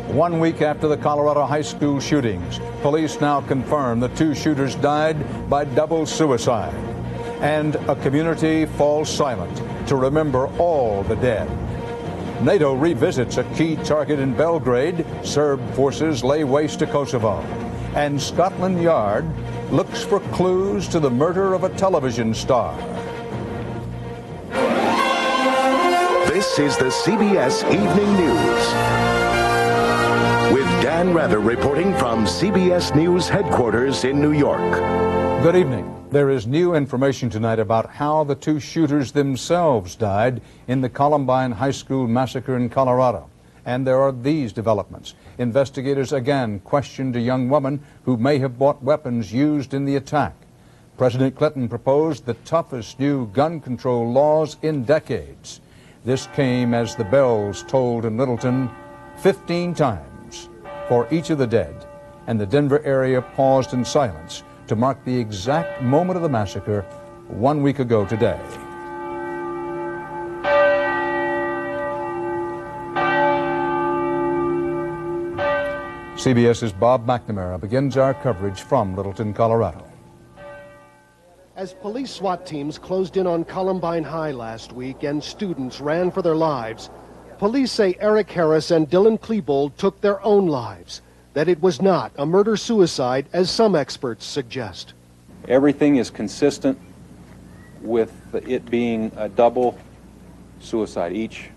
1 week after the Colorado high school shootings, police now confirm the two shooters died by double suicide. And a community falls silent to remember all the dead. NATO revisits a key target in Belgrade. Serb forces lay waste to Kosovo. And Scotland Yard looks for clues to the murder of a television star. This is the CBS Evening News. With Dan Rather reporting from CBS News headquarters in New York. Good evening. There is new information tonight about how the two shooters themselves died in the Columbine High School massacre in Colorado. And there are these developments. Investigators again questioned a young woman who may have bought weapons used in the attack. President Clinton proposed the toughest new gun control laws in decades. This came as the bells tolled in Littleton 15 times for each of the dead, and the Denver area paused in silence to mark the exact moment of the massacre 1 week ago today. CBS's Bob McNamara begins our coverage from Littleton, Colorado. As police SWAT teams closed in on Columbine High last week and students ran for their lives, police say Eric Harris and Dylan Klebold took their own lives, that it was not a murder-suicide as some experts suggest. Everything is consistent with it being a double suicide. Each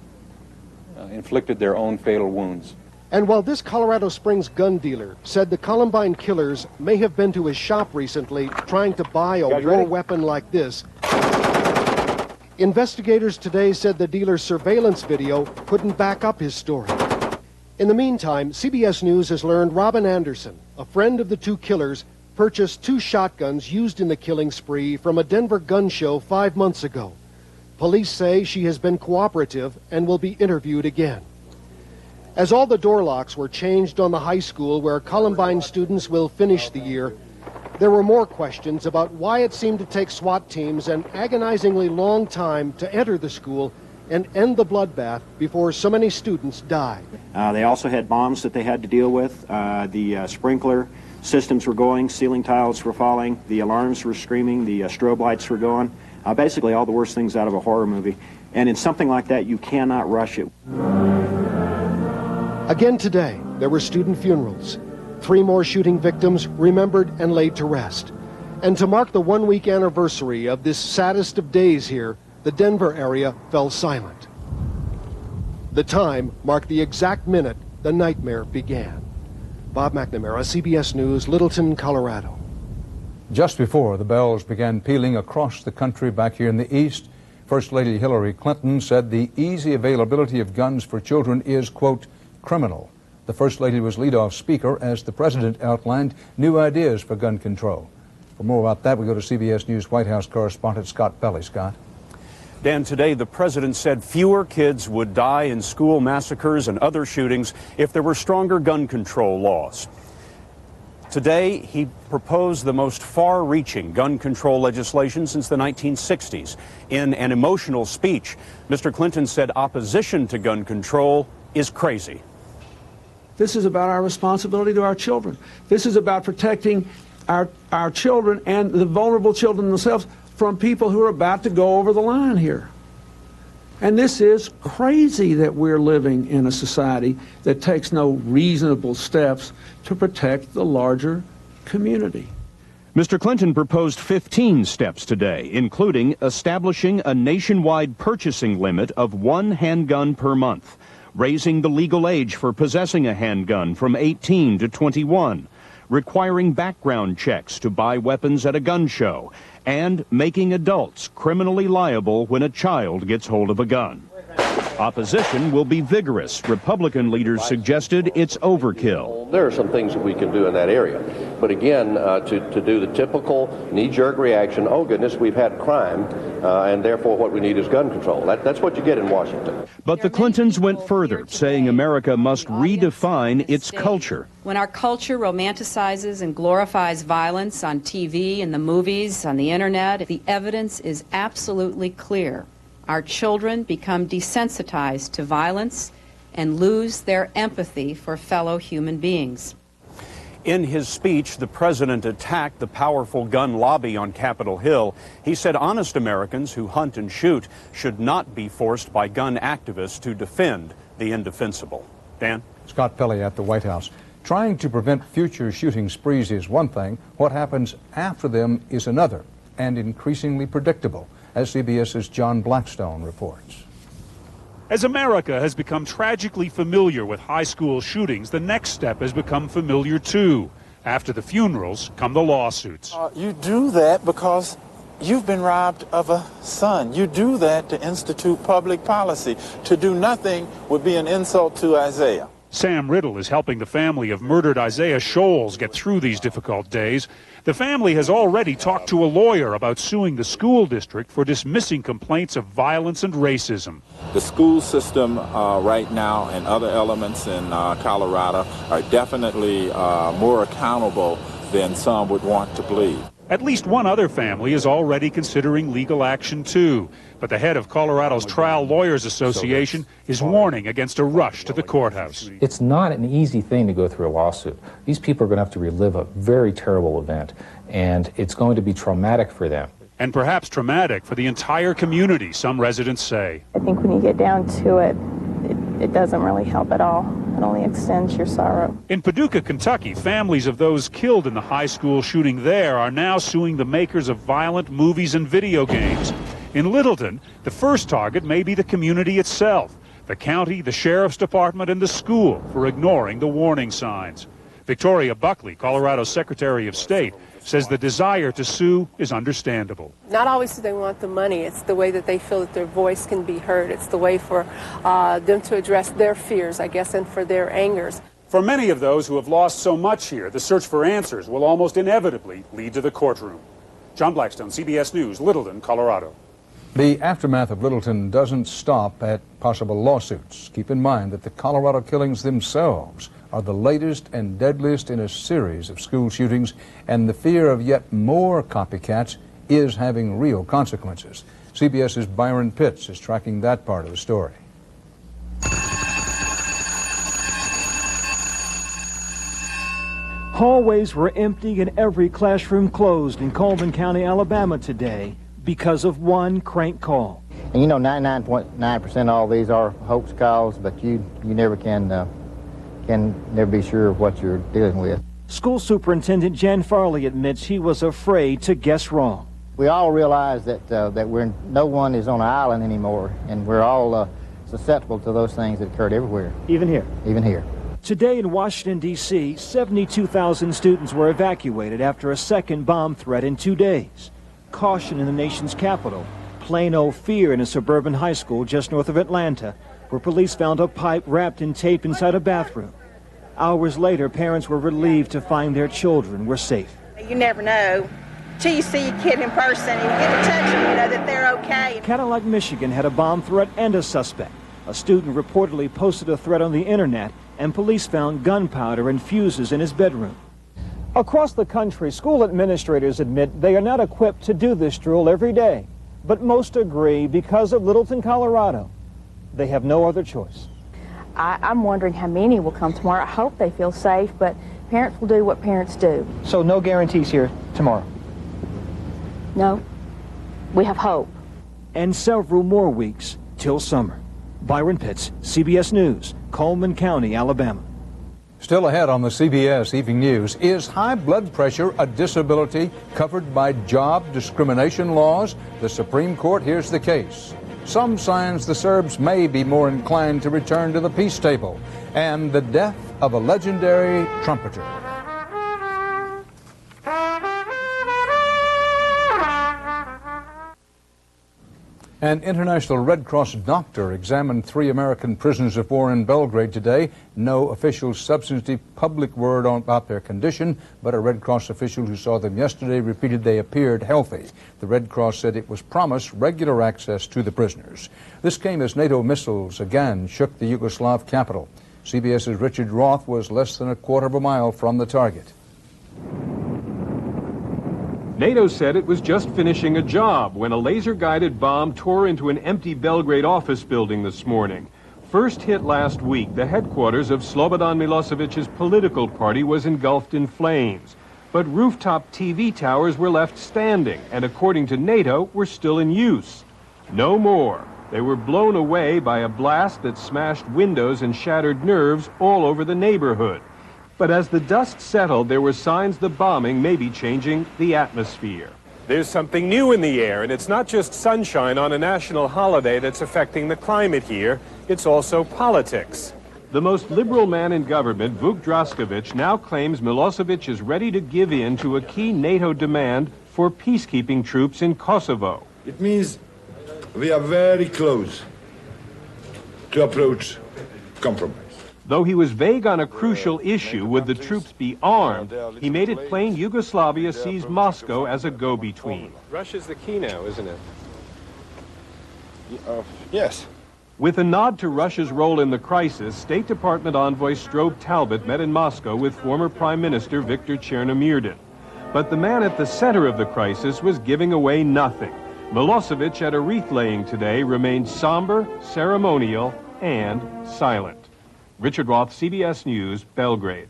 inflicted their own fatal wounds. And while this Colorado Springs gun dealer said the Columbine killers may have been to his shop recently trying to buy a war weapon like this, investigators today said the dealer's surveillance video couldn't back up his story. In the meantime, CBS News has learned Robin Anderson, a friend of the two killers, purchased two shotguns used in the killing spree from a Denver gun show 5 months ago. Police say she has been cooperative and will be interviewed again. As all the door locks were changed on the high school where Columbine students will finish the year, there were more questions about why it seemed to take SWAT teams an agonizingly long time to enter the school and end the bloodbath before so many students died. They also had bombs that they had to deal with. The sprinkler systems were going, ceiling tiles were falling, the alarms were screaming, the strobe lights were going. Basically all the worst things out of a horror movie. And in something like that, you cannot rush it. Again today, there were student funerals. 3 more shooting victims remembered and laid to rest. And to mark the 1-week anniversary of this saddest of days here, the Denver area fell silent. The time marked the exact minute the nightmare began. Bob McNamara, CBS News, Littleton, Colorado. Just before the bells began pealing across the country back here in the East, First Lady Hillary Clinton said the easy availability of guns for children is, quote, criminal. The First Lady was leadoff speaker as the President outlined new ideas for gun control. For more about that, we go to CBS News White House correspondent Scott Pelley. Scott. Dan, today the President said fewer kids would die in school massacres and other shootings if there were stronger gun control laws. Today, he proposed the most far-reaching gun control legislation since the 1960s. In an emotional speech, Mr. Clinton said opposition to gun control is crazy. This is about our responsibility to our children. This is about protecting our children and the vulnerable children themselves from people who are about to go over the line here. And this is crazy that we're living in a society that takes no reasonable steps to protect the larger community. Mr. Clinton proposed 15 steps today, including establishing a nationwide purchasing limit of 1 handgun per month, raising the legal age for possessing a handgun from 18 to 21, requiring background checks to buy weapons at a gun show, and making adults criminally liable when a child gets hold of a gun. Opposition will be vigorous. Republican leaders suggested it's overkill. There are some things that we can do in that area. But again, to do the typical knee-jerk reaction, oh goodness, we've had crime, and therefore what we need is gun control. That's what you get in Washington. But the Clintons went further, saying America must redefine its culture. When our culture romanticizes and glorifies violence on TV, in the movies, on the internet, the evidence is absolutely clear. Our children become desensitized to violence and lose their empathy for fellow human beings. In his speech, the president attacked the powerful gun lobby on Capitol Hill. He said honest Americans who hunt and shoot should not be forced by gun activists to defend the indefensible. Dan? Scott Pelley at the White House. Trying to prevent future shooting sprees is one thing. What happens after them is another, and increasingly predictable, as CBS's John Blackstone reports. As America has become tragically familiar with high school shootings, the next step has become familiar too. After the funerals come the lawsuits. You do that because you've been robbed of a son. You do that to institute public policy. To do nothing would be an insult to Isaiah. Sam Riddle is helping the family of murdered Isaiah Scholes get through these difficult days. The family has already talked to a lawyer about suing the school district for dismissing complaints of violence and racism. The school system right now and other elements in Colorado are definitely more accountable than some would want to believe. At least one other family is already considering legal action too. But the head of Colorado's Trial Lawyers Association is warning against a rush to the courthouse. It's not an easy thing to go through a lawsuit. These people are going to have to relive a very terrible event, and it's going to be traumatic for them. And perhaps traumatic for the entire community, some residents say. I think when you get down to it, it doesn't really help at all. It only extends your sorrow. In Paducah, Kentucky, families of those killed in the high school shooting there are now suing the makers of violent movies and video games. In Littleton, the first target may be the community itself, the county, the sheriff's department, and the school for ignoring the warning signs. Victoria Buckley, Colorado's Secretary of State, says the desire to sue is understandable. Not always do they want the money. It's the way that they feel that their voice can be heard. It's the way for them to address their fears, I guess, and for their angers. For many of those who have lost so much here, the search for answers will almost inevitably lead to the courtroom. John Blackstone, CBS News, Littleton, Colorado. The aftermath of Littleton doesn't stop at possible lawsuits. Keep in mind that the Colorado killings themselves are the latest and deadliest in a series of school shootings, and the fear of yet more copycats is having real consequences. CBS's Byron Pitts is tracking that part of the story. Hallways were empty and every classroom closed in Columbine County, Alabama today because of one crank call. And you know, 99.9% of all these are hoax calls, but you never can never be sure of what you're dealing with. School Superintendent Jan Farley admits he was afraid to guess wrong. We all realize that no one is on an island anymore, and we're all susceptible to those things that occurred everywhere. Even here? Even here. Today in Washington, D.C., 72,000 students were evacuated after a second bomb threat in 2 days. Caution in the nation's capital. Plain old fear in a suburban high school just north of Atlanta, where police found a pipe wrapped in tape inside a bathroom. Hours later, parents were relieved to find their children were safe. You never know till you see a kid in person and you get to touch them, you know that they're okay. Cadillac, Michigan had a bomb threat and a suspect. A student reportedly posted a threat on the internet, and police found gunpowder and fuses in his bedroom. Across the country, school administrators admit they are not equipped to do this drill every day, but most agree because of Littleton, Colorado, they have no other choice. I'm wondering how many will come tomorrow. I hope they feel safe, but parents will do what parents do. So no guarantees here tomorrow? No. We have hope. And several more weeks till summer. Byron Pitts, CBS News, Columbine County, Alabama. Still ahead on the CBS Evening News, is high blood pressure a disability covered by job discrimination laws? The Supreme Court hears the case. Some signs the Serbs may be more inclined to return to the peace table. And the death of a legendary trumpeter. An International Red Cross doctor examined 3 American prisoners of war in Belgrade today. No official substantive public word about their condition, but a Red Cross official who saw them yesterday repeated they appeared healthy. The Red Cross said it was promised regular access to the prisoners. This came as NATO missiles again shook the Yugoslav capital. CBS's Richard Roth was less than a quarter of a mile from the target. NATO said it was just finishing a job when a laser-guided bomb tore into an empty Belgrade office building this morning. First hit last week, the headquarters of Slobodan Milosevic's political party was engulfed in flames. But rooftop TV towers were left standing, and according to NATO, were still in use. No more. They were blown away by a blast that smashed windows and shattered nerves all over the neighborhood. But as the dust settled, there were signs the bombing may be changing the atmosphere. There's something new in the air, and it's not just sunshine on a national holiday that's affecting the climate here. It's also politics. The most liberal man in government, Vuk Draskovic, now claims Milosevic is ready to give in to a key NATO demand for peacekeeping troops in Kosovo. It means we are very close to approach compromise. Though he was vague on a crucial issue, would the troops be armed, he made it plain Yugoslavia sees Moscow as a go-between. Russia's the key now, isn't it? Yes. With a nod to Russia's role in the crisis, State Department envoy Strobe Talbot met in Moscow with former Prime Minister Viktor Chernomyrdin. But the man at the center of the crisis was giving away nothing. Milosevic at a wreath-laying today remained somber, ceremonial, and silent. Richard Roth, CBS News, Belgrade.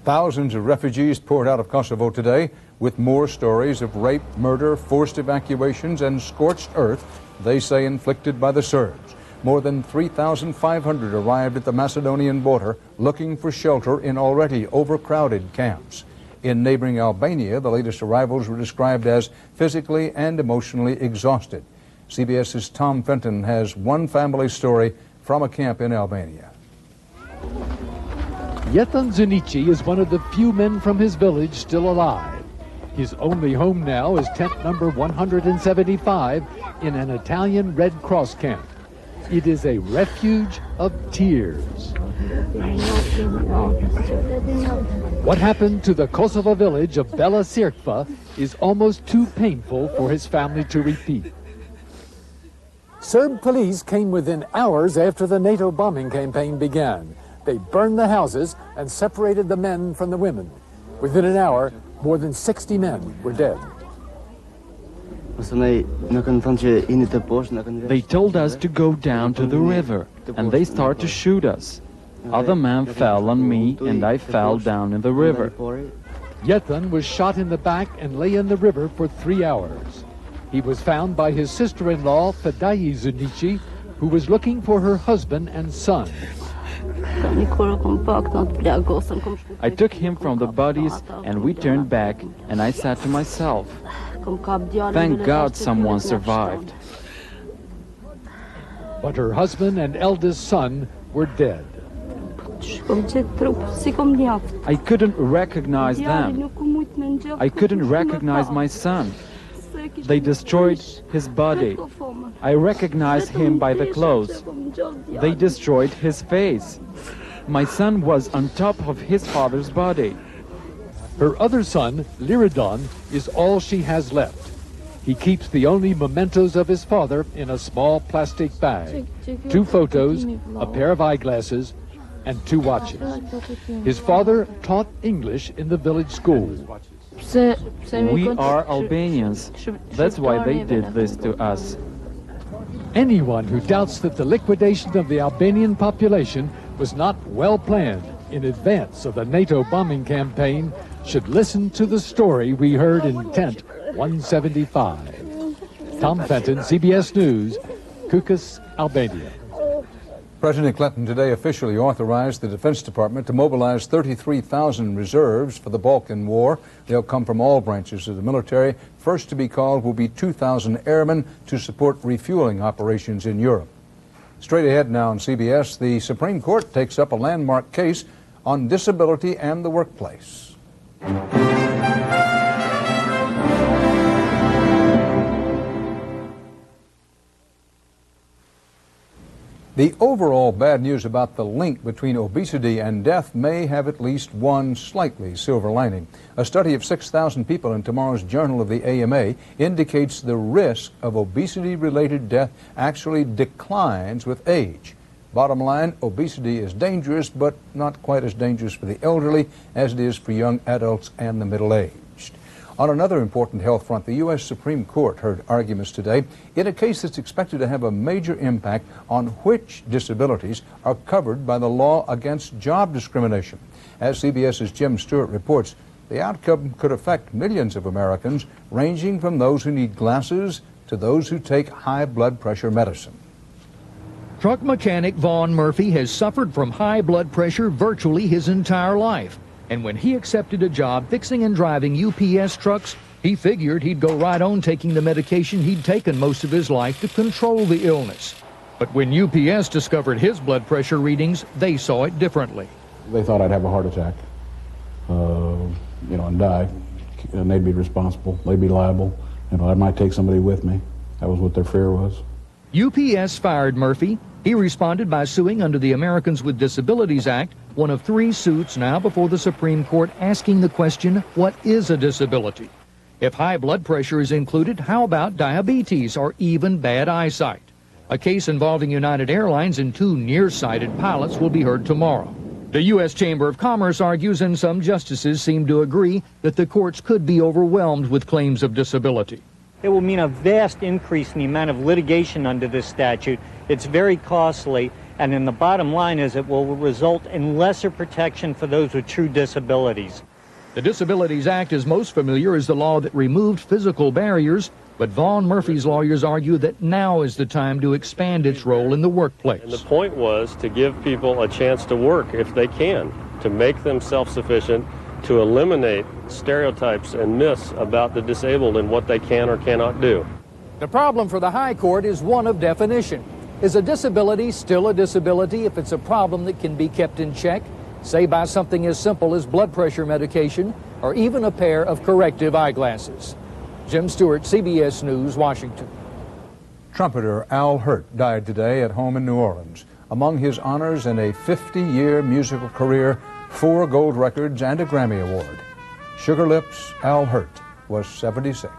Thousands of refugees poured out of Kosovo today, with more stories of rape, murder, forced evacuations, and scorched earth, they say inflicted by the Serbs. More than 3,500 arrived at the Macedonian border looking for shelter in already overcrowded camps. In neighboring Albania, the latest arrivals were described as physically and emotionally exhausted. CBS's Tom Fenton has one family story from a camp in Albania. Jetan Zunici is one of the few men from his village still alive. His only home now is tent number 175 in an Italian Red Cross camp. It is a refuge of tears. What happened to the Kosovo village of Bela Cirkva is almost too painful for his family to repeat. Serb police came within hours after the NATO bombing campaign began. They burned the houses and separated the men from the women. Within an hour, more than 60 men were dead. They told us to go down to the river, and they started to shoot us. Other men fell on me, and I fell down in the river. Jetan was shot in the back and lay in the river for 3 hours. He was found by his sister-in-law, Fadayi Zunici, who was looking for her husband and son. I took him from the bodies, and we turned back, and I said to myself, thank God someone survived. But her husband and eldest son were dead. I couldn't recognize them. I couldn't recognize my son. They destroyed his body. I recognized him by the clothes. They destroyed his face. My son was on top of his father's body. Her other son, Liridon, is all she has left. He keeps the only mementos of his father in a small plastic bag. 2 photos, a pair of eyeglasses, and 2 watches. His father taught English in the village school. We are Albanians. That's why they did this to us. Anyone who doubts that the liquidation of the Albanian population was not well planned in advance of the NATO bombing campaign should listen to the story we heard in Tent 175. Tom Fenton, CBS News, Kukës, Albania. President Clinton today officially authorized the Defense Department to mobilize 33,000 reserves for the Balkan War. They'll come from all branches of the military. First to be called will be 2,000 airmen to support refueling operations in Europe. Straight ahead now on CBS, the Supreme Court takes up a landmark case on disability and the workplace. The overall bad news about the link between obesity and death may have at least one slightly silver lining. A study of 6,000 people in tomorrow's Journal of the AMA indicates the risk of obesity-related death actually declines with age. Bottom line, obesity is dangerous, but not quite as dangerous for the elderly as it is for young adults and the middle-aged. On another important health front, the U.S. Supreme Court heard arguments today in a case that's expected to have a major impact on which disabilities are covered by the law against job discrimination. As CBS's Jim Stewart reports, the outcome could affect millions of Americans, ranging from those who need glasses to those who take high blood pressure medicine. Truck mechanic Vaughn Murphy has suffered from high blood pressure virtually his entire life. And when he accepted a job fixing and driving UPS trucks, he figured he'd go right on taking the medication he'd taken most of his life to control the illness. But when UPS discovered his blood pressure readings, they saw it differently. They thought I'd have a heart attack, and die, and they'd be responsible, they'd be liable, and I might take somebody with me. That was what their fear was. UPS fired Murphy. He responded by suing under the Americans with Disabilities Act, one of 3 suits now before the Supreme Court asking the question, what is a disability? If high blood pressure is included, how about diabetes or even bad eyesight? A case involving United Airlines and 2 nearsighted pilots will be heard tomorrow. The U.S. Chamber of Commerce argues, and some justices seem to agree, that the courts could be overwhelmed with claims of disability. It will mean a vast increase in the amount of litigation under this statute. It's very costly, and then the bottom line is it will result in lesser protection for those with true disabilities. The Disabilities Act is most familiar as the law that removed physical barriers, but Vaughn Murphy's lawyers argue that now is the time to expand its role in the workplace. And the point was to give people a chance to work if they can, to make them self-sufficient, to eliminate stereotypes and myths about the disabled and what they can or cannot do. The problem for the High Court is one of definition. Is a disability still a disability if it's a problem that can be kept in check, say by something as simple as blood pressure medication or even a pair of corrective eyeglasses? Jim Stewart, CBS News, Washington. Trumpeter Al Hirt died today at home in New Orleans. Among his honors in a 50-year musical career, 4 gold records and a Grammy Award. Sugar Lips Al Hirt was 76.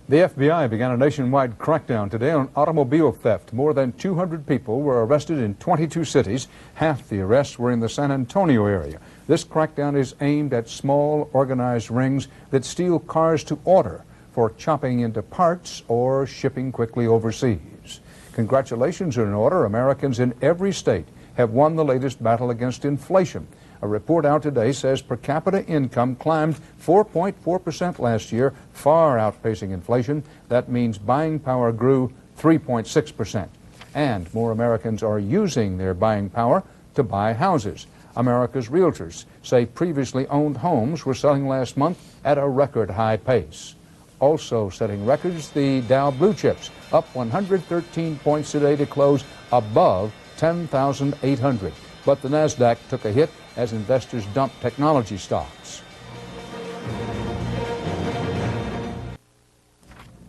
The FBI began a nationwide crackdown today on automobile theft. More than 200 people were arrested in 22 cities. Half the arrests were in the San Antonio area. This crackdown is aimed at small, organized rings that steal cars to order for chopping into parts or shipping quickly overseas. Congratulations are in order. Americans in every state have won the latest battle against inflation. A report out today says per capita income climbed 4.4% last year, far outpacing inflation. That means buying power grew 3.6%. And more Americans are using their buying power to buy houses. America's realtors say previously owned homes were selling last month at a record high pace. Also setting records, the Dow Blue Chips, up 113 points today to close above 10,800. But the NASDAQ took a hit as investors dumped technology stocks.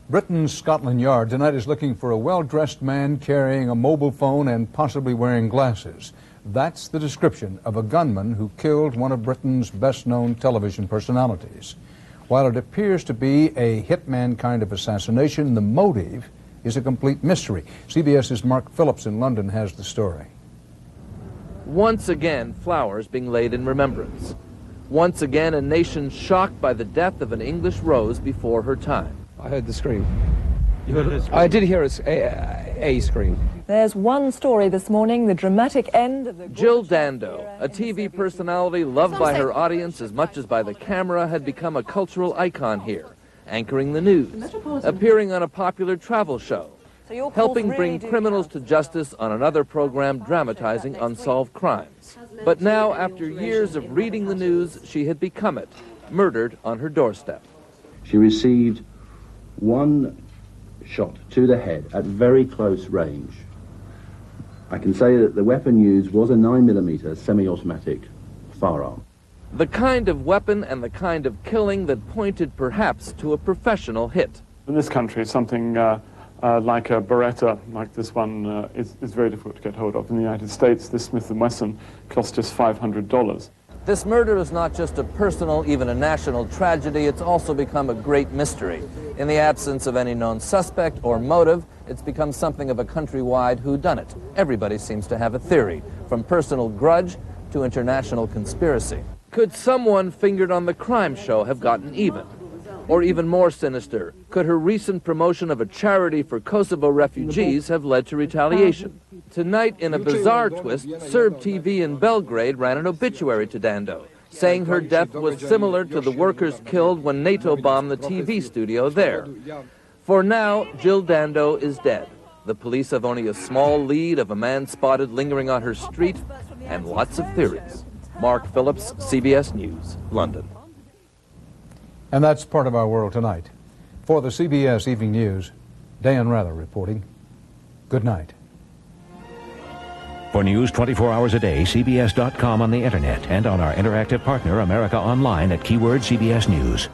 Britain's Scotland Yard tonight is looking for a well-dressed man carrying a mobile phone and possibly wearing glasses. That's the description of a gunman who killed one of Britain's best-known television personalities. While it appears to be a hitman kind of assassination, the motive is a complete mystery. CBS's Mark Phillips in London has the story. Once again, flowers being laid in remembrance. Once again, a nation shocked by the death of an English rose before her time. I heard the scream. You heard a scream? I did hear a scream. There's one story this morning, the dramatic end of the... Jill Dando, a TV personality loved by her audience as much as by the camera, had become a cultural icon here, anchoring the news, appearing on a popular travel show, helping bring criminals to justice on another program dramatizing unsolved crimes. But now, after years of reading the news, she had become it, murdered on her doorstep. She received one shot to the head at very close range. I can say that the weapon used was a 9mm semi-automatic firearm. The kind of weapon and the kind of killing that pointed perhaps to a professional hit. In this country, something like a Beretta, like this one, is very difficult to get hold of. In the United States, this Smith & Wesson cost just $500. This murder is not just a personal, even a national tragedy, it's also become a great mystery. In the absence of any known suspect or motive, it's become something of a countrywide whodunit. Everybody seems to have a theory, from personal grudge to international conspiracy. Could someone fingered on the crime show have gotten even? Or even more sinister, could her recent promotion of a charity for Kosovo refugees have led to retaliation? Tonight, in a bizarre twist, Serb TV in Belgrade ran an obituary to Dando, saying her death was similar to the workers killed when NATO bombed the TV studio there. For now, Jill Dando is dead. The police have only a small lead of a man spotted lingering on her street, and lots of theories. Mark Phillips, CBS News, London. And that's part of our world tonight. For the CBS Evening News, Dan Rather reporting. Good night. For news 24 hours a day, CBS.com on the internet and on our interactive partner, America Online, at keyword CBS News.